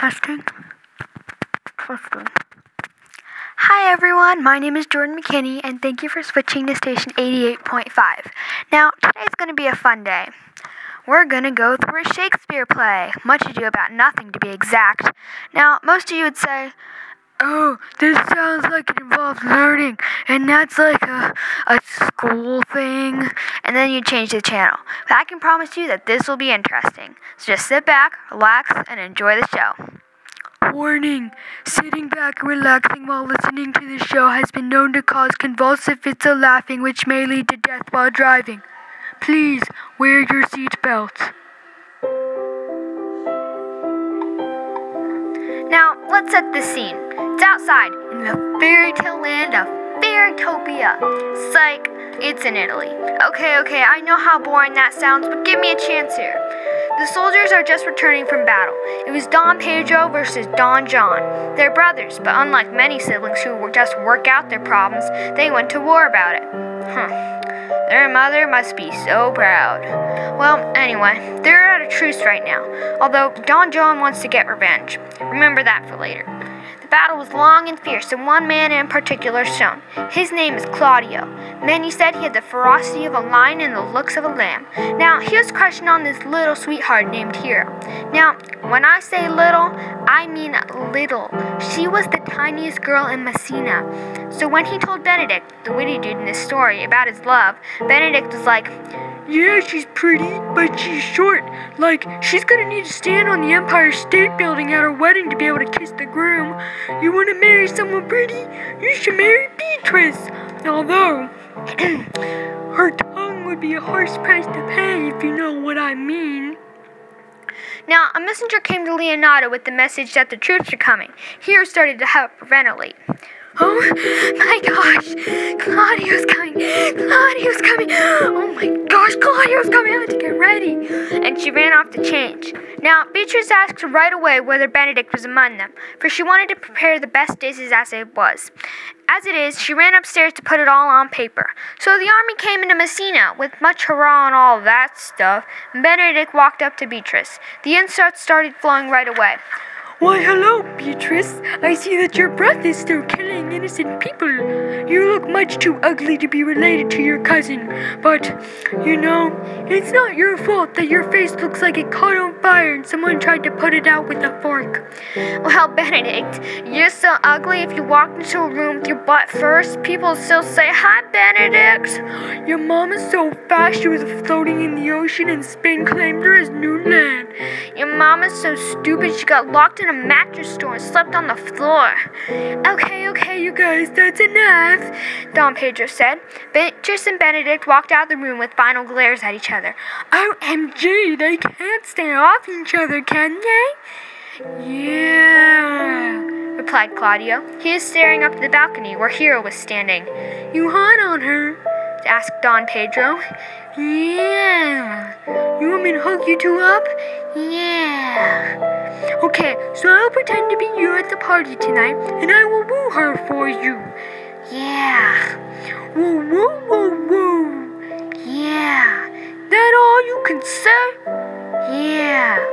Testing. Hi everyone, my name is Jordan McKinney and thank you for switching to station 88.5. Now, today's going to be a fun day. We're going to go through a Shakespeare play, Much Ado About Nothing to be exact. Now, most of you would say, oh, this sounds like it involves learning, and that's like a school thing, and then you change the channel. But I can promise you that this will be interesting. So just sit back, relax, and enjoy the show. Warning! Sitting back and relaxing while listening to the show has been known to cause convulsive fits of laughing which may lead to death while driving. Please wear your seatbelt. Now, let's set the scene. It's outside, in the fairy tale land of Fairytopia. Psych, it's in Italy. Okay, I know how boring that sounds, but give me a chance here. The soldiers are just returning from battle. It was Don Pedro versus Don John. They're brothers, but unlike many siblings who just work out their problems, they went to war about it. Their mother must be so proud. Well, anyway, they're at a truce right now, although Don John wants to get revenge. Remember that for later. The battle was long and fierce, and one man in particular shone. His name is Claudio. Many said he had the ferocity of a lion and the looks of a lamb. Now, he was crushing on this little sweetheart named Hero. Now, when I say little, I mean little. She was the tiniest girl in Messina. So when he told Benedict, the witty dude in this story, about his love, Benedict was like, yeah, she's pretty, but she's short. Like, she's gonna need to stand on the Empire State Building at her wedding to be able to kiss the groom. You wanna marry someone pretty? You should marry Beatrice. Although, her tongue would be a harsh price to pay, if you know what I mean. Now, a messenger came to Leonardo with the message that the troops are coming. Hero started to hyperventilate. Oh my gosh, Claudio's coming. Oh my gosh, Claudio's coming. I have to get ready. And she ran off to change. Now, Beatrice asked right away whether Benedict was among them, for she wanted to prepare the best dishes as it was. As it is, she ran upstairs to put it all on paper. So the army came into Messina, with much hurrah and all that stuff, and Benedict walked up to Beatrice. The insults started flowing right away. Why, hello, Beatrice. I see that your breath is still killing innocent people. You look much too ugly to be related to your cousin. But, you know, it's not your fault that your face looks like it caught on fire and someone tried to put it out with a fork. Well, Benedict, you're so ugly if you walked into a room with your butt first, people still say, hi, Benedict. Your mom is so fast she was floating in the ocean and Spain claimed her as new land. Your mom is so stupid she got locked in a mattress store and slept on the floor. Okay, you guys, that's enough, Don Pedro said. Beatrice and Benedict walked out of the room with final glares at each other. OMG, they can't stay off each other, can they? Yeah, replied Claudio. He was staring up at the balcony where Hero was standing. You hot on her? Asked Don Pedro. Yeah. You want me to hook you two up? Yeah. Okay, so I'll pretend to be you at the party tonight, and I will woo her for you. Yeah. Woo. Yeah. That all you can say? Yeah.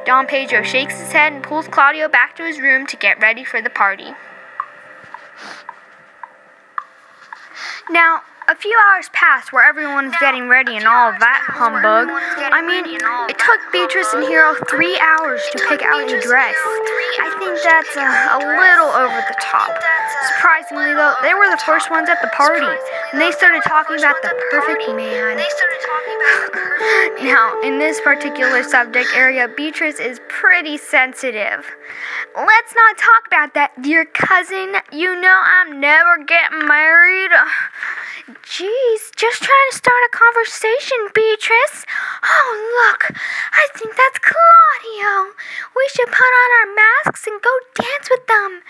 Don Pedro shakes his head and pulls Claudio back to his room to get ready for the party. Now, a few hours passed where everyone was getting ready and all of that humbug. I mean, it took Beatrice and Hero 3 hours to pick out a dress. I think that's a little over the top. Surprisingly, though, they were the first ones at the party, and they started talking about the perfect man. Now, in this particular subject area, Beatrice is pretty sensitive. Let's not talk about that, dear cousin. You know I'm never getting married. Jeez, just trying to start a conversation, Beatrice. Oh, look, I think that's Claudio. We should put on our masks and go dance with them.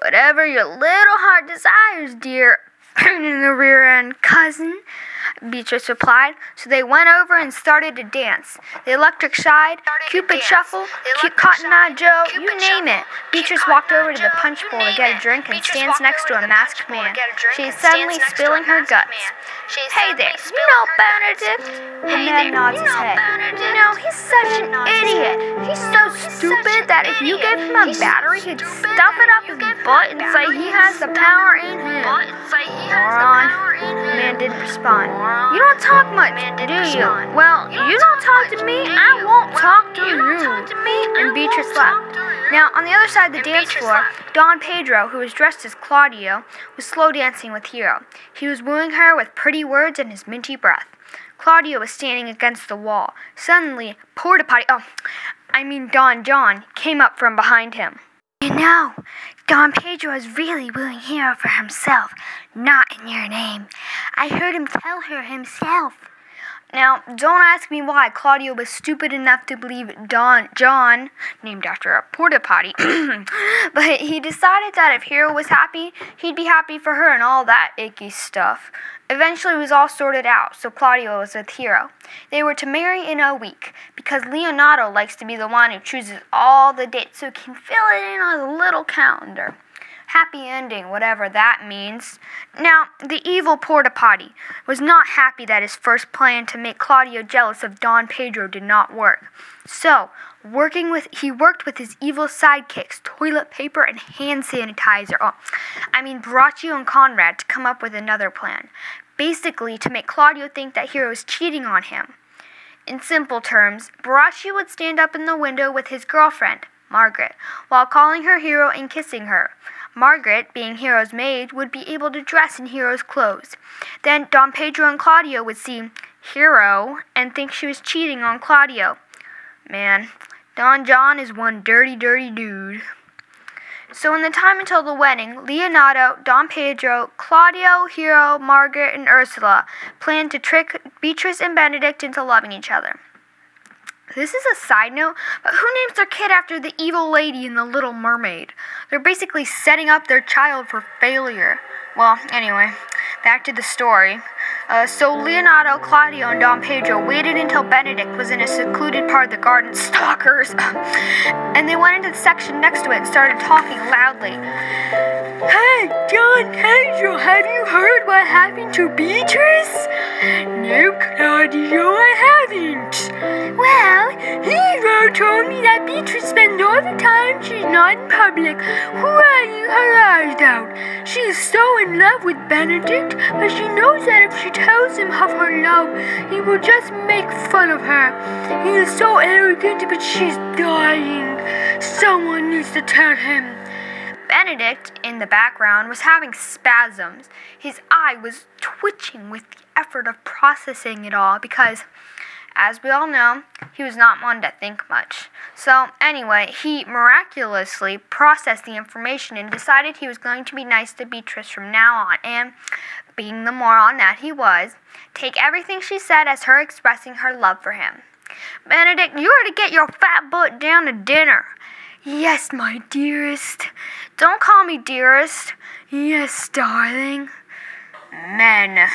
Whatever your little heart desires, dear pain in the rear end, cousin," Beatrice replied. So they went over and started to dance. The Electric Slide, Cupid Shuffle, Cotton Eye Joe, you name it. Beatrice walked over to the punch bowl to get a drink and stands next to a masked man. She is suddenly spilling her guts. "Hey there, you know Benedict?" The man nods his head. "You know, he's such an idiot. He's so stupid that if you gave him a battery, he'd stuff it up his butt and say he has the power in him." Moron. The man didn't respond. "You don't talk much, do you?" "Well, you don't talk to me, I won't talk to you." And Beatrice left. Now, on the other side of the dance floor, Don Pedro, who was dressed as Claudio, was slow dancing with Hero. He was wooing her with pretty words and his minty breath. Claudio was standing against the wall. Suddenly, Don John came up from behind him. "You know, Don Pedro is really wooing Hero for himself, not in your name. I heard him tell her himself." Now, don't ask me why Claudio was stupid enough to believe Don John, named after a porta potty, but he decided that if Hero was happy, he'd be happy for her and all that icky stuff. Eventually, it was all sorted out, so Claudio was with Hero. They were to marry in a week, because Leonardo likes to be the one who chooses all the dates so he can fill it in on a little calendar. Happy ending, whatever that means. Now, the evil porta potty was not happy that his first plan to make Claudio jealous of Don Pedro did not work. So, he worked with his evil sidekicks, toilet paper and hand sanitizer. Borachio and Conrad, to come up with another plan. Basically, to make Claudio think that Hero was cheating on him. In simple terms, Borachio would stand up in the window with his girlfriend, Margaret, while calling her Hero and kissing her. Margaret, being Hero's maid, would be able to dress in Hero's clothes. Then Don Pedro and Claudio would see Hero and think she was cheating on Claudio. Man, Don John is one dirty, dirty dude. So in the time until the wedding, Leonardo, Don Pedro, Claudio, Hero, Margaret, and Ursula planned to trick Beatrice and Benedict into loving each other. This is a side note, but who names their kid after the evil lady in The Little Mermaid? They're basically setting up their child for failure. Well, anyway, back to the story. So Leonardo, Claudio, and Don Pedro waited until Benedict was in a secluded part of the garden, stalkers, and they went into the section next to it and started talking loudly. "Hey, Don Pedro, have you heard what happened to Beatrice?" "No, Claudio, I haven't." "Well, Hero told me that Beatrice spends all the time she's not in public crying her eyes out. She is so in love with Benedict, but she knows that if she tells him of her love, he will just make fun of her. He is so arrogant, but she's dying. Someone needs to tell him." Benedict, in the background, was having spasms. His eye was twitching with the effort of processing it all because, as we all know, he was not one to think much. So anyway, he miraculously processed the information and decided he was going to be nice to Beatrice from now on and, being the moron that he was, take everything she said as her expressing her love for him. "Benedict, you are to get your fat butt down to dinner." "Yes, my dearest." "Don't call me dearest." "Yes, darling." "Men,"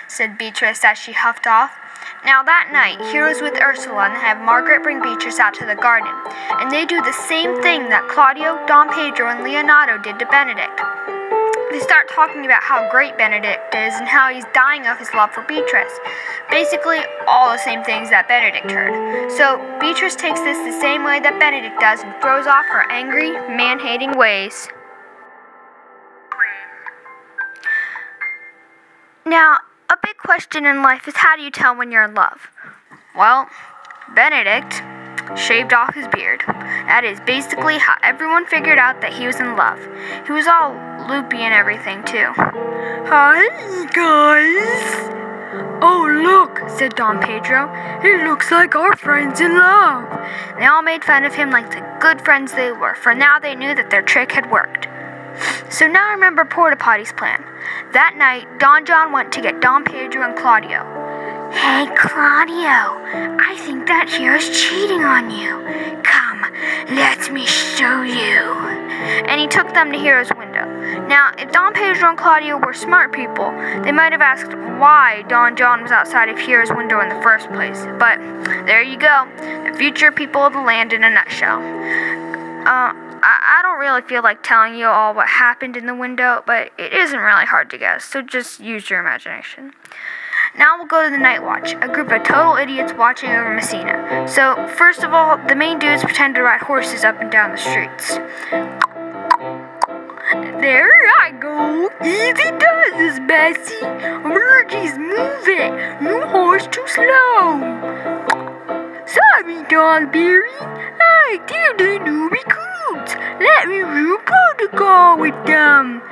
said Beatrice as she huffed off. Now that night, Hero's with Ursula and have Margaret bring Beatrice out to the garden, and they do the same thing that Claudio, Don Pedro, and Leonardo did to Benedict. They start talking about how great Benedict is and how he's dying of his love for Beatrice. Basically, all the same things that Benedict heard. So, Beatrice takes this the same way that Benedict does and throws off her angry, man-hating ways. Now, a big question in life is, how do you tell when you're in love? Well, Benedict shaved off his beard. That is basically how everyone figured out that he was in love. He was all loopy and everything, too. "Hi, guys." "Oh, look," said Don Pedro. "It looks like our friend's in love." They all made fun of him like the good friends they were, for now they knew that their trick had worked. So now remember Porta Potty's plan. That night, Don John went to get Don Pedro and Claudio. "Hey, Claudio, I think that Hero's cheating on you. Come, let me show you." And he took them to Hero's window. Now, if Don Pedro and Claudio were smart people, they might have asked why Don John was outside of Hira's window in the first place. But there you go, the future people of the land in a nutshell. I don't really feel like telling you all what happened in the window, but it isn't really hard to guess, so just use your imagination. Now we'll go to the Night Watch, a group of total idiots watching over Messina. So, first of all, the main dudes pretend to ride horses up and down the streets. There I go. Easy does this, Bessie. Virgie's move it. New horse too slow. Sorry, Dogberry. I dear the new recruits. Let me rule protocol with them.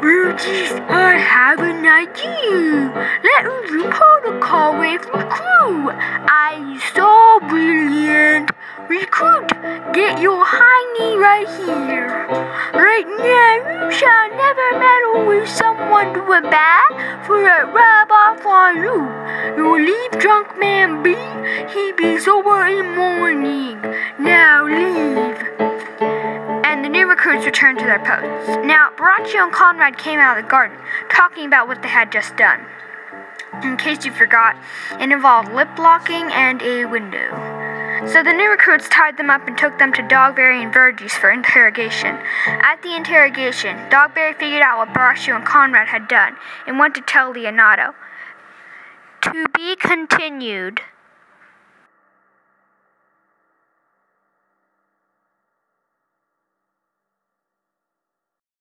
Virgies, I have an idea. Let me rule protocol with recruit. I so brilliant. Recruit, get your hiney right here. Right now, you shall never meddle with someone who went bad, for I rub off on you. You'll leave drunk man be, he be sober in morning. Now leave. And the new recruits returned to their posts. Now, Borachio and Conrad came out of the garden, talking about what they had just done. In case you forgot, it involved lip locking and a window. So the new recruits tied them up and took them to Dogberry and Virgie's for interrogation. At the interrogation, Dogberry figured out what Borachio and Conrad had done and went to tell Leonardo. To be continued.